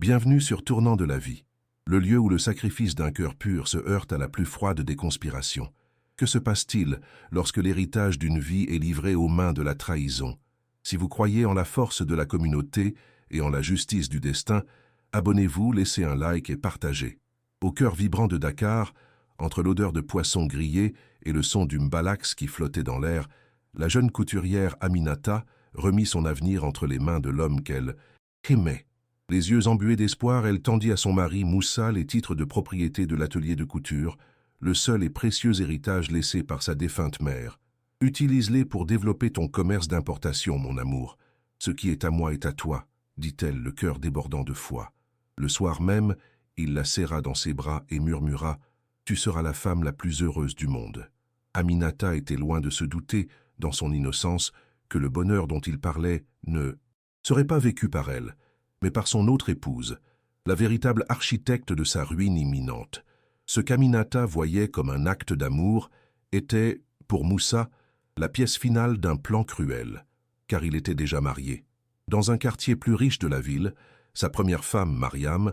Bienvenue sur Tournant de la vie, le lieu où le sacrifice d'un cœur pur se heurte à la plus froide des conspirations. Que se passe-t-il lorsque l'héritage d'une vie est livré aux mains de la trahison? Si vous croyez en la force de la communauté et en la justice du destin, abonnez-vous, laissez un like et partagez. Au cœur vibrant de Dakar, entre l'odeur de poisson grillé et le son du mbalax qui flottait dans l'air, la jeune couturière Aminata remit son avenir entre les mains de l'homme qu'elle aimait. Les yeux embués d'espoir, elle tendit à son mari Moussa les titres de propriété de l'atelier de couture, le seul et précieux héritage laissé par sa défunte mère. « Utilise-les pour développer ton commerce d'importation, mon amour. Ce qui est à moi est à toi, dit-elle, le cœur débordant de foi. Le soir même, il la serra dans ses bras et murmura « Tu seras la femme la plus heureuse du monde. » Aminata était loin de se douter, dans son innocence, que le bonheur dont il parlait ne serait pas vécu par elle, mais par son autre épouse, la véritable architecte de sa ruine imminente. Ce qu'Aminata voyait comme un acte d'amour était, pour Moussa, la pièce finale d'un plan cruel, car il était déjà marié. Dans un quartier plus riche de la ville, sa première femme, Mariam,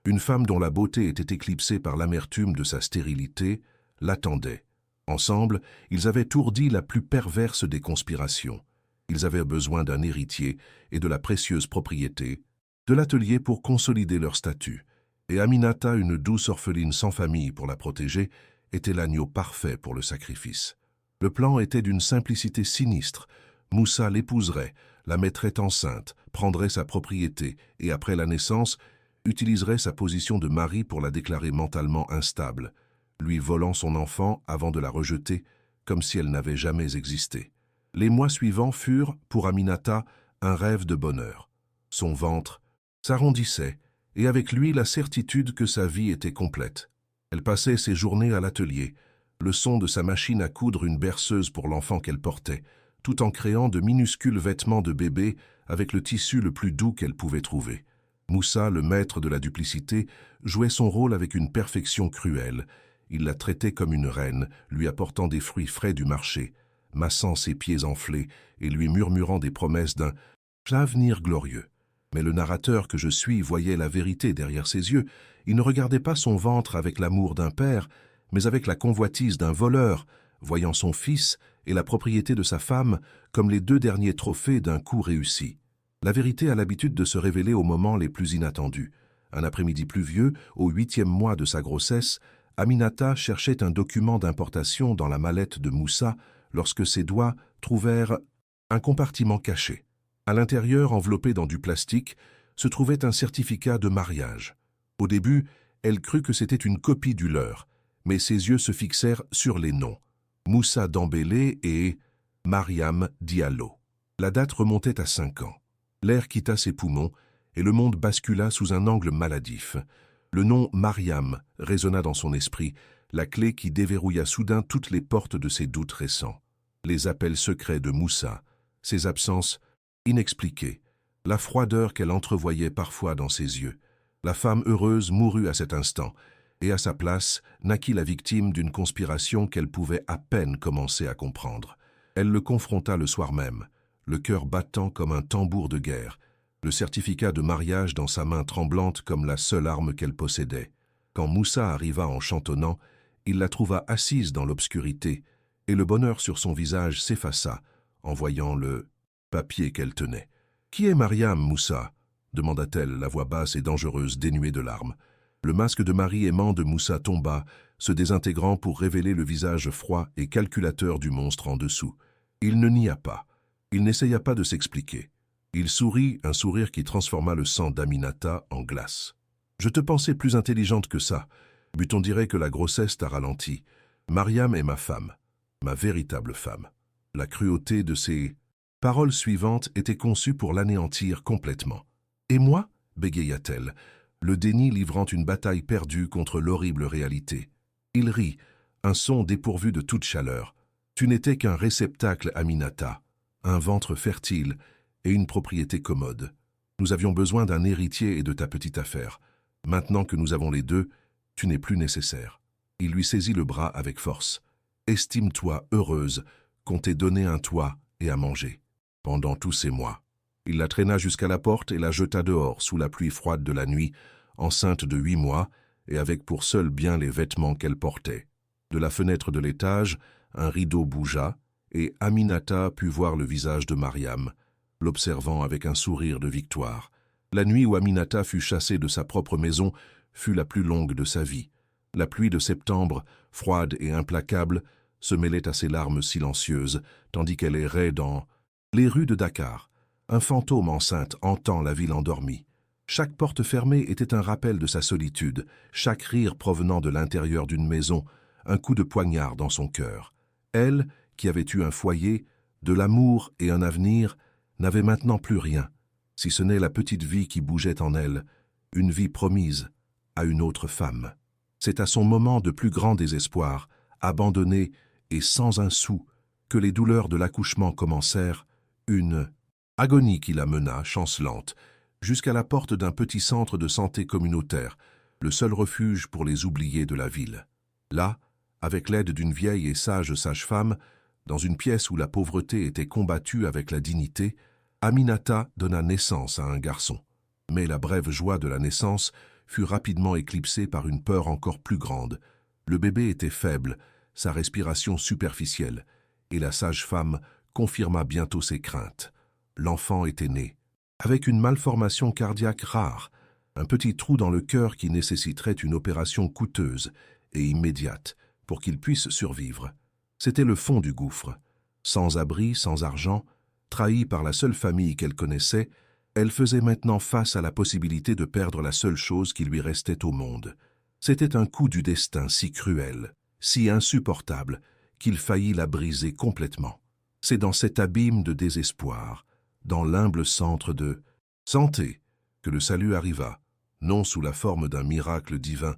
une femme dont la beauté était éclipsée par l'amertume de sa stérilité, l'attendait. Ensemble, ils avaient ourdi la plus perverse des conspirations. Ils avaient besoin d'un héritier et de la précieuse propriété, de l'atelier pour consolider leur statut, et Aminata, une douce orpheline sans famille pour la protéger, était l'agneau parfait pour le sacrifice. Le plan était d'une simplicité sinistre. Moussa l'épouserait, la mettrait enceinte, prendrait sa propriété et, après la naissance, utiliserait sa position de mari pour la déclarer mentalement instable, lui volant son enfant avant de la rejeter, comme si elle n'avait jamais existé. Les mois suivants furent, pour Aminata, un rêve de bonheur. Son ventre s'arrondissait, et avec lui la certitude que sa vie était complète. Elle passait ses journées à l'atelier, le son de sa machine à coudre une berceuse pour l'enfant qu'elle portait, tout en créant de minuscules vêtements de bébé avec le tissu le plus doux qu'elle pouvait trouver. Moussa, le maître de la duplicité, jouait son rôle avec une perfection cruelle. Il la traitait comme une reine, lui apportant des fruits frais du marché, massant ses pieds enflés et lui murmurant des promesses d'un avenir glorieux. Mais le narrateur que je suis voyait la vérité derrière ses yeux. Il ne regardait pas son ventre avec l'amour d'un père, mais avec la convoitise d'un voleur, voyant son fils et la propriété de sa femme comme les deux derniers trophées d'un coup réussi. La vérité a l'habitude de se révéler aux moments les plus inattendus. Un après-midi pluvieux, au 8e mois de sa grossesse, Aminata cherchait un document d'importation dans la mallette de Moussa lorsque ses doigts trouvèrent un compartiment caché. À l'intérieur, enveloppé dans du plastique, se trouvait un certificat de mariage. Au début, elle crut que c'était une copie du leur, mais ses yeux se fixèrent sur les noms. Moussa Dembélé et Mariam Diallo. La date remontait à 5 ans. L'air quitta ses poumons et le monde bascula sous un angle maladif. Le nom Mariam résonna dans son esprit, la clé qui déverrouilla soudain toutes les portes de ses doutes récents. Les appels secrets de Moussa, ses absences inexpliquée, la froideur qu'elle entrevoyait parfois dans ses yeux. La femme heureuse mourut à cet instant, et à sa place naquit la victime d'une conspiration qu'elle pouvait à peine commencer à comprendre. Elle le confronta le soir même, le cœur battant comme un tambour de guerre, le certificat de mariage dans sa main tremblante comme la seule arme qu'elle possédait. Quand Moussa arriva en chantonnant, il la trouva assise dans l'obscurité, et le bonheur sur son visage s'effaça en voyant le papier qu'elle tenait. « Qui est Mariam, Moussa ?» demanda-t-elle, la voix basse et dangereuse, dénuée de larmes. Le masque de mari aimant de Moussa tomba, se désintégrant pour révéler le visage froid et calculateur du monstre en dessous. Il ne nia pas. Il n'essaya pas de s'expliquer. Il sourit, un sourire qui transforma le sang d'Aminata en glace. « Je te pensais plus intelligente que ça, but on dirait que la grossesse t'a ralenti. Mariam est ma femme, ma véritable femme. » La cruauté de ses paroles suivantes étaient conçues pour l'anéantir complètement. « Et moi ?» bégaya-t-elle, le déni livrant une bataille perdue contre l'horrible réalité. Il rit, un son dépourvu de toute chaleur. « Tu n'étais qu'un réceptacle, Aminata, un ventre fertile et une propriété commode. Nous avions besoin d'un héritier et de ta petite affaire. Maintenant que nous avons les deux, tu n'es plus nécessaire. » Il lui saisit le bras avec force. « Estime-toi heureuse qu'on t'ait donné un toit et à manger. Pendant tous ces mois. » Il la traîna jusqu'à la porte et la jeta dehors sous la pluie froide de la nuit, enceinte de 8 mois et avec pour seul bien les vêtements qu'elle portait. De la fenêtre de l'étage, un rideau bougea et Aminata put voir le visage de Mariam, l'observant avec un sourire de victoire. La nuit où Aminata fut chassée de sa propre maison fut la plus longue de sa vie. La pluie de septembre, froide et implacable, se mêlait à ses larmes silencieuses, tandis qu'elle errait dans les rues de Dakar. Un fantôme enceinte entend la ville endormie. Chaque porte fermée était un rappel de sa solitude, chaque rire provenant de l'intérieur d'une maison, un coup de poignard dans son cœur. Elle, qui avait eu un foyer, de l'amour et un avenir, n'avait maintenant plus rien, si ce n'est la petite vie qui bougeait en elle, une vie promise à une autre femme. C'est à son moment de plus grand désespoir, abandonnée et sans un sou, que les douleurs de l'accouchement commencèrent, une agonie qui la mena, chancelante, jusqu'à la porte d'un petit centre de santé communautaire, le seul refuge pour les oubliés de la ville. Là, avec l'aide d'une vieille et sage sage-femme, dans une pièce où la pauvreté était combattue avec la dignité, Aminata donna naissance à un garçon. Mais la brève joie de la naissance fut rapidement éclipsée par une peur encore plus grande. Le bébé était faible, sa respiration superficielle, et la sage-femme confirma bientôt ses craintes. L'enfant était né, avec une malformation cardiaque rare, un petit trou dans le cœur qui nécessiterait une opération coûteuse et immédiate pour qu'il puisse survivre. C'était le fond du gouffre. Sans abri, sans argent, trahie par la seule famille qu'elle connaissait, elle faisait maintenant face à la possibilité de perdre la seule chose qui lui restait au monde. C'était un coup du destin si cruel, si insupportable, qu'il faillit la briser complètement. C'est dans cet abîme de désespoir, dans l'humble centre de santé, que le salut arriva, non sous la forme d'un miracle divin,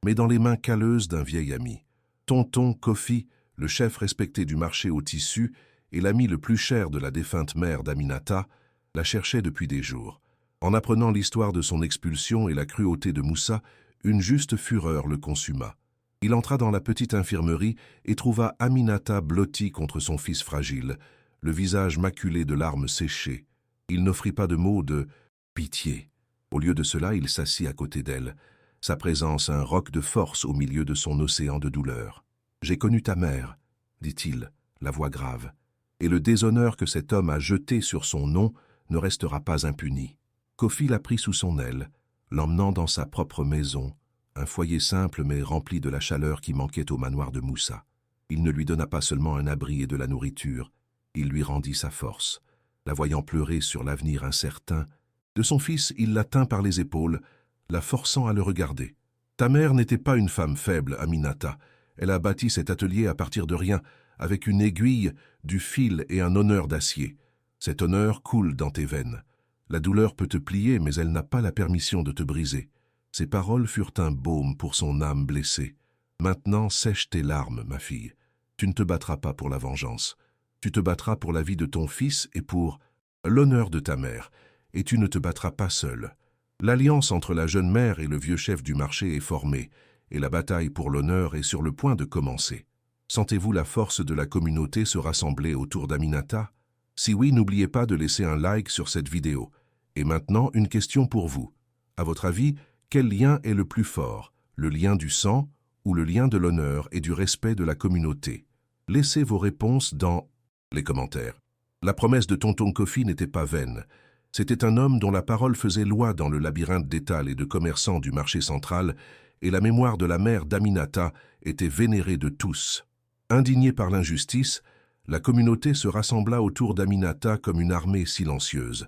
mais dans les mains calleuses d'un vieil ami. Tonton Kofi, le chef respecté du marché au tissu et l'ami le plus cher de la défunte mère d'Aminata, la cherchait depuis des jours. En apprenant l'histoire de son expulsion et la cruauté de Moussa, une juste fureur le consuma. Il entra dans la petite infirmerie et trouva Aminata blottie contre son fils fragile, le visage maculé de larmes séchées. Il n'offrit pas de mots de pitié. Au lieu de cela, il s'assit à côté d'elle, sa présence un roc de force au milieu de son océan de douleur. « J'ai connu ta mère, dit-il, la voix grave, et le déshonneur que cet homme a jeté sur son nom ne restera pas impuni. » Kofi la prit sous son aile, l'emmenant dans sa propre maison, un foyer simple mais rempli de la chaleur qui manquait au manoir de Moussa. Il ne lui donna pas seulement un abri et de la nourriture, il lui rendit sa force. La voyant pleurer sur l'avenir incertain, de son fils, il la tint par les épaules, la forçant à le regarder. « Ta mère n'était pas une femme faible, Aminata. Elle a bâti cet atelier à partir de rien, avec une aiguille, du fil et un honneur d'acier. Cet honneur coule dans tes veines. La douleur peut te plier, mais elle n'a pas la permission de te briser. » Ces paroles furent un baume pour son âme blessée. « Maintenant, sèche tes larmes, ma fille. Tu ne te battras pas pour la vengeance. Tu te battras pour la vie de ton fils et pour l'honneur de ta mère, et tu ne te battras pas seule. L'alliance entre la jeune mère et le vieux chef du marché est formée, et la bataille pour l'honneur est sur le point de commencer. Sentez-vous la force de la communauté se rassembler autour d'Aminata? Si oui, n'oubliez pas de laisser un like sur cette vidéo. Et maintenant, une question pour vous. À votre avis, quel lien est le plus fort, le lien du sang ou le lien de l'honneur et du respect de la communauté? Laissez vos réponses dans les commentaires. La promesse de Tonton Kofi n'était pas vaine. C'était un homme dont la parole faisait loi dans le labyrinthe d'étals et de commerçants du marché central, et la mémoire de la mère d'Aminata était vénérée de tous. Indignée par l'injustice, la communauté se rassembla autour d'Aminata comme une armée silencieuse.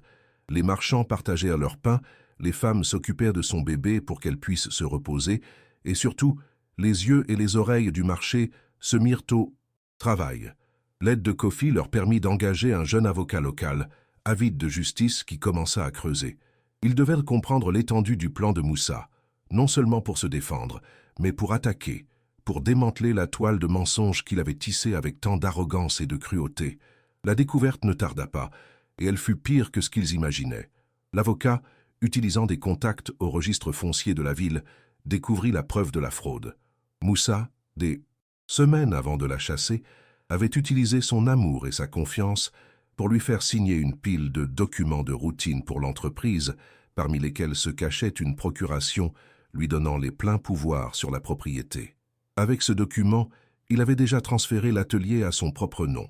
Les marchands partagèrent leur pain, les femmes s'occupèrent de son bébé pour qu'elle puisse se reposer, et surtout, les yeux et les oreilles du marché se mirent au travail. L'aide de Kofi leur permit d'engager un jeune avocat local, avide de justice, qui commença à creuser. Ils devaient comprendre l'étendue du plan de Moussa, non seulement pour se défendre, mais pour attaquer, pour démanteler la toile de mensonges qu'il avait tissée avec tant d'arrogance et de cruauté. La découverte ne tarda pas, et elle fut pire que ce qu'ils imaginaient. L'avocat, utilisant des contacts au registre foncier de la ville, découvrit la preuve de la fraude. Moussa, des semaines avant de la chasser, avait utilisé son amour et sa confiance pour lui faire signer une pile de documents de routine pour l'entreprise, parmi lesquels se cachait une procuration lui donnant les pleins pouvoirs sur la propriété. Avec ce document, il avait déjà transféré l'atelier à son propre nom.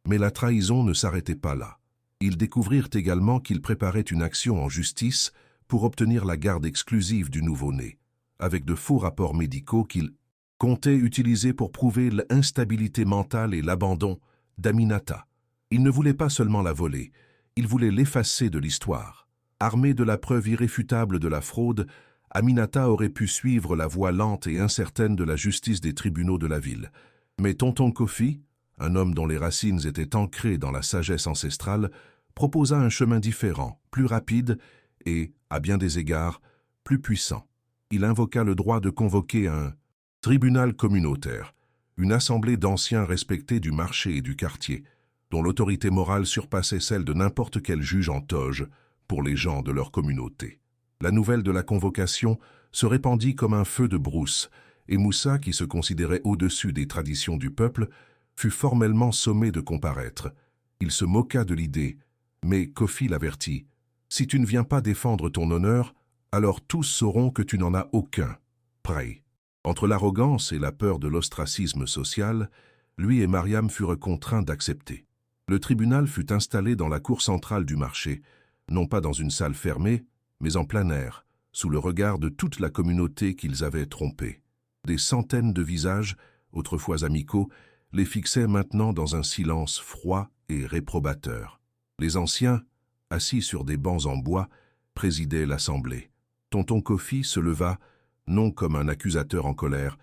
Mais la trahison ne s'arrêtait pas là. Ils découvrirent également qu'il préparait une action en justice pour obtenir la garde exclusive du nouveau-né, avec de faux rapports médicaux qu'il comptait utiliser pour prouver l'instabilité mentale et l'abandon d'Aminata. Il ne voulait pas seulement la voler, il voulait l'effacer de l'histoire. Armé de la preuve irréfutable de la fraude, Aminata aurait pu suivre la voie lente et incertaine de la justice des tribunaux de la ville. Mais tonton Kofi, un homme dont les racines étaient ancrées dans la sagesse ancestrale, proposa un chemin différent, plus rapide et, à bien des égards, plus puissant. Il invoqua le droit de convoquer un tribunal communautaire, une assemblée d'anciens respectés du marché et du quartier, dont l'autorité morale surpassait celle de n'importe quel juge en toge pour les gens de leur communauté. La nouvelle de la convocation se répandit comme un feu de brousse, et Moussa, qui se considérait au-dessus des traditions du peuple, fut formellement sommé de comparaître. Il se moqua de l'idée, mais Kofi l'avertit. « Si tu ne viens pas défendre ton honneur, alors tous sauront que tu n'en as aucun. » Pray. Entre l'arrogance et la peur de l'ostracisme social, lui et Mariam furent contraints d'accepter. Le tribunal fut installé dans la cour centrale du marché, non pas dans une salle fermée, mais en plein air, sous le regard de toute la communauté qu'ils avaient trompée. Des centaines de visages, autrefois amicaux, les fixaient maintenant dans un silence froid et réprobateur. Les anciens, assis sur des bancs en bois, présidaient l'assemblée. Tonton Kofi se leva, non comme un accusateur en colère,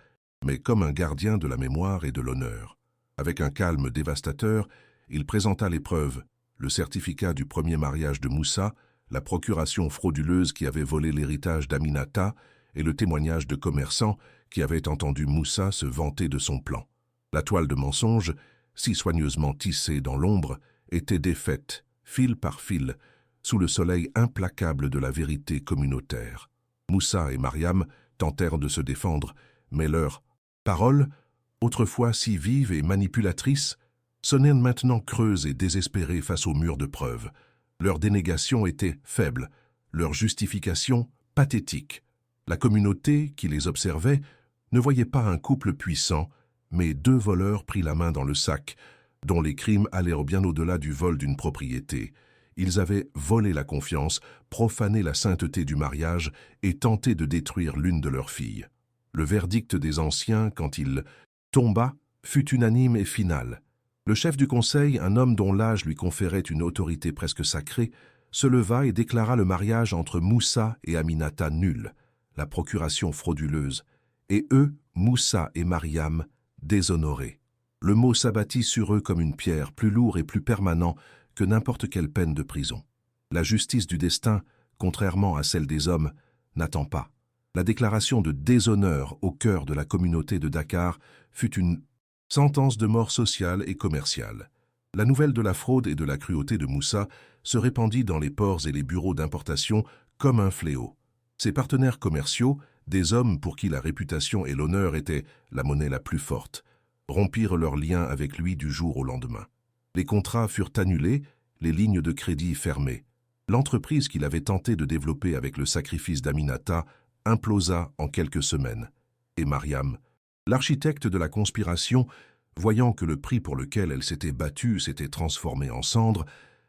mais comme un gardien de la mémoire et de l'honneur. Avec un calme dévastateur, il présenta les preuves, le certificat du premier mariage de Moussa, la procuration frauduleuse qui avait volé l'héritage d'Aminata et le témoignage de commerçants qui avaient entendu Moussa se vanter de son plan. La toile de mensonges, si soigneusement tissée dans l'ombre, était défaite, fil par fil, sous le soleil implacable de la vérité communautaire. Moussa et Mariam tentèrent de se défendre, mais leurs paroles, autrefois si vives et manipulatrices, sonnaient maintenant creuses et désespérées face au mur de preuves. Leur dénégation était faible, leur justification pathétique. La communauté, qui les observait, ne voyait pas un couple puissant, mais deux voleurs pris la main dans le sac, dont les crimes allèrent bien au-delà du vol d'une propriété. Ils avaient volé la confiance, profané la sainteté du mariage et tenté de détruire l'une de leurs filles. Le verdict des anciens, quand il tomba, fut unanime et final. Le chef du conseil, un homme dont l'âge lui conférait une autorité presque sacrée, se leva et déclara le mariage entre Moussa et Aminata nul, la procuration frauduleuse, et eux, Moussa et Mariam, déshonorés. Le mot s'abattit sur eux comme une pierre, plus lourd et plus permanent que n'importe quelle peine de prison. La justice du destin, contrairement à celle des hommes, n'attend pas. La déclaration de déshonneur au cœur de la communauté de Dakar fut une sentence de mort sociale et commerciale. La nouvelle de la fraude et de la cruauté de Moussa se répandit dans les ports et les bureaux d'importation comme un fléau. Ses partenaires commerciaux, des hommes pour qui la réputation et l'honneur étaient la monnaie la plus forte, rompirent leurs liens avec lui du jour au lendemain. Les contrats furent annulés, les lignes de crédit fermées. L'entreprise qu'il avait tenté de développer avec le sacrifice d'Aminata implosa en quelques semaines. Et Mariam, l'architecte de la conspiration, voyant que le prix pour lequel elle s'était battue s'était transformé en cendres,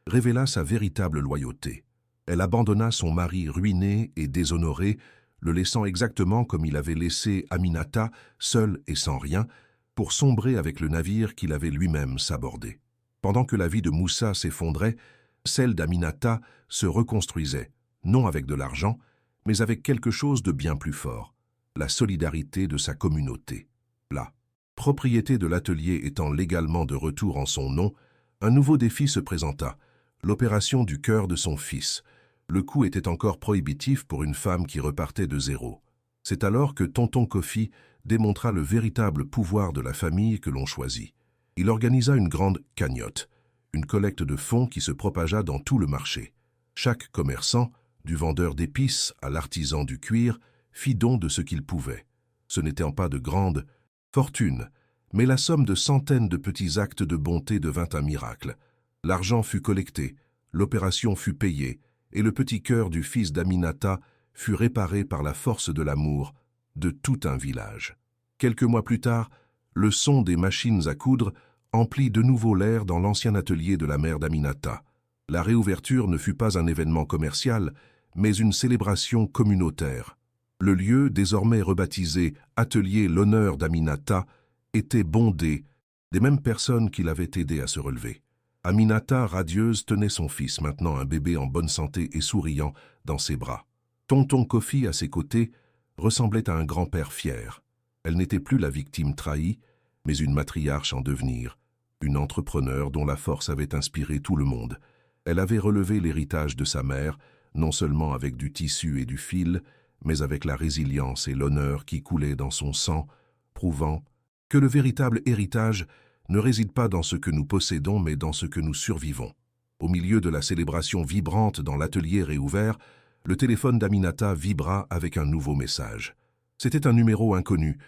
révéla sa véritable loyauté. Elle abandonna son mari ruiné et déshonoré, le laissant exactement comme il avait laissé Aminata, seul et sans rien, pour sombrer avec le navire qu'il avait lui-même sabordé. Pendant que la vie de Moussa s'effondrait, celle d'Aminata se reconstruisait, non avec de l'argent, mais avec quelque chose de bien plus fort, la solidarité de sa communauté. La propriété de l'atelier étant légalement de retour en son nom, un nouveau défi se présenta, l'opération du cœur de son fils. Le coût était encore prohibitif pour une femme qui repartait de zéro. C'est alors que tonton Kofi démontra le véritable pouvoir de la famille que l'on choisit. Il organisa une grande cagnotte, une collecte de fonds qui se propagea dans tout le marché. Chaque commerçant, du vendeur d'épices à l'artisan du cuir, fit don de ce qu'il pouvait. Ce n'était pas de grandes fortunes, mais la somme de centaines de petits actes de bonté devint un miracle. L'argent fut collecté, l'opération fut payée, et le petit cœur du fils d'Aminata fut réparé par la force de l'amour de tout un village. Quelques mois plus tard, le son des machines à coudre emplit de nouveau l'air dans l'ancien atelier de la mère d'Aminata. La réouverture ne fut pas un événement commercial, mais une célébration communautaire. Le lieu, désormais rebaptisé « Atelier l'honneur d'Aminata », était bondé des mêmes personnes qui l'avaient aidé à se relever. Aminata, radieuse, tenait son fils, maintenant un bébé en bonne santé et souriant, dans ses bras. Tonton Kofi, à ses côtés, ressemblait à un grand-père fier. Elle n'était plus la victime trahie, mais une matriarche en devenir, une entrepreneur dont la force avait inspiré tout le monde. Elle avait relevé l'héritage de sa mère, non seulement avec du tissu et du fil, mais avec la résilience et l'honneur qui coulaient dans son sang, prouvant que le véritable héritage ne réside pas dans ce que nous possédons, mais dans ce que nous survivons. Au milieu de la célébration vibrante dans l'atelier réouvert, le téléphone d'Aminata vibra avec un nouveau message. C'était un numéro inconnu,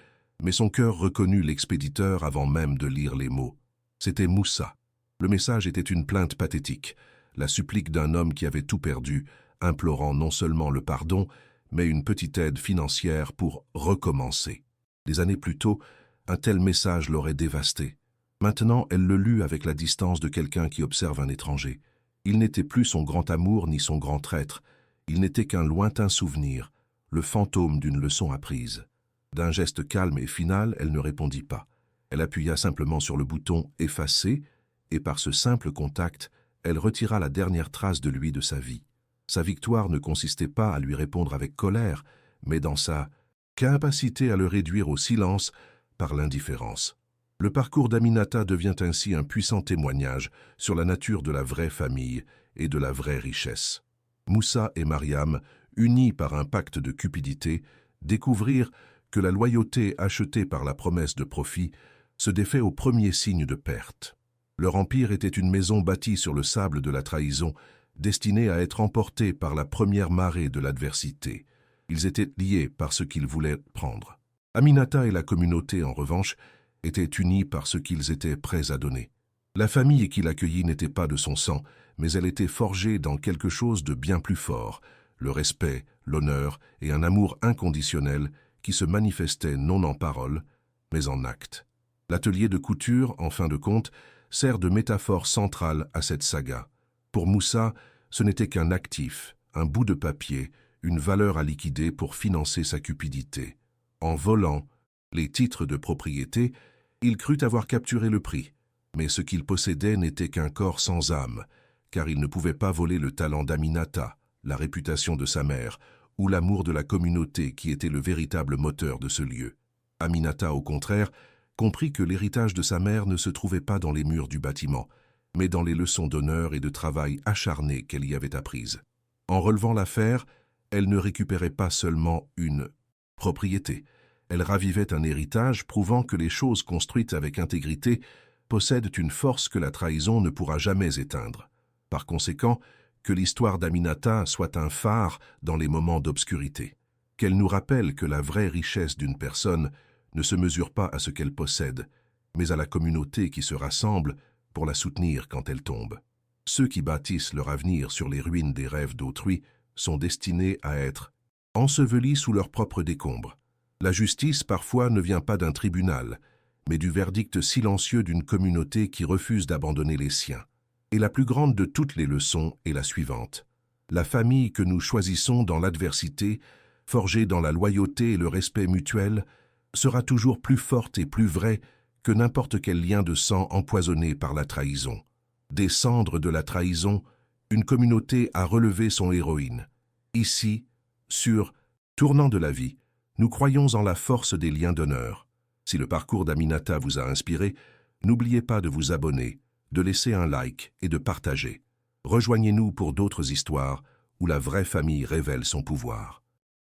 mais son cœur reconnut l'expéditeur avant même de lire les mots. C'était Moussa. Le message était une plainte pathétique, la supplique d'un homme qui avait tout perdu, implorant non seulement le pardon, mais une petite aide financière pour recommencer. Des années plus tôt, un tel message l'aurait dévasté. Maintenant, elle le lut avec la distance de quelqu'un qui observe un étranger. Il n'était plus son grand amour ni son grand traître. Il n'était qu'un lointain souvenir, le fantôme d'une leçon apprise. D'un geste calme et final, elle ne répondit pas. Elle appuya simplement sur le bouton « Effacer » et par ce simple contact, elle retira la dernière trace de lui de sa vie. Sa victoire ne consistait pas à lui répondre avec colère, mais dans sa capacité à le réduire au silence par l'indifférence. Le parcours d'Aminata devient ainsi un puissant témoignage sur la nature de la vraie famille et de la vraie richesse. Moussa et Mariam, unis par un pacte de cupidité, découvrirent que la loyauté achetée par la promesse de profit se défait au premier signe de perte. Leur empire était une maison bâtie sur le sable de la trahison, destinée à être emportée par la première marée de l'adversité. Ils étaient liés par ce qu'ils voulaient prendre. Aminata et la communauté, en revanche, étaient unis par ce qu'ils étaient prêts à donner. La famille qui l'accueillit n'était pas de son sang, mais elle était forgée dans quelque chose de bien plus fort, le respect, l'honneur et un amour inconditionnel qui se manifestait non en paroles, mais en actes. L'atelier de couture, en fin de compte, sert de métaphore centrale à cette saga. Pour Moussa, ce n'était qu'un actif, un bout de papier, une valeur à liquider pour financer sa cupidité. En volant les titres de propriété, il crut avoir capturé le prix, mais ce qu'il possédait n'était qu'un corps sans âme, car il ne pouvait pas voler le talent d'Aminata, la réputation de sa mère, ou l'amour de la communauté qui était le véritable moteur de ce lieu. Aminata, au contraire, comprit que l'héritage de sa mère ne se trouvait pas dans les murs du bâtiment, mais dans les leçons d'honneur et de travail acharné qu'elle y avait apprises. En relevant l'affaire, elle ne récupérait pas seulement une propriété, elle ravivait un héritage prouvant que les choses construites avec intégrité possèdent une force que la trahison ne pourra jamais éteindre. Par conséquent, que l'histoire d'Aminata soit un phare dans les moments d'obscurité, qu'elle nous rappelle que la vraie richesse d'une personne ne se mesure pas à ce qu'elle possède, mais à la communauté qui se rassemble pour la soutenir quand elle tombe. Ceux qui bâtissent leur avenir sur les ruines des rêves d'autrui sont destinés à être ensevelis sous leurs propres décombres. La justice, parfois, ne vient pas d'un tribunal, mais du verdict silencieux d'une communauté qui refuse d'abandonner les siens. Et la plus grande de toutes les leçons est la suivante. La famille que nous choisissons dans l'adversité, forgée dans la loyauté et le respect mutuel, sera toujours plus forte et plus vraie que n'importe quel lien de sang empoisonné par la trahison. Des cendres de la trahison, une communauté a relevé son héroïne. Ici, sur Tournant de la vie, nous croyons en la force des liens d'honneur. Si le parcours d'Aminata vous a inspiré, n'oubliez pas de vous abonner, de laisser un like et de partager. Rejoignez-nous pour d'autres histoires où la vraie famille révèle son pouvoir.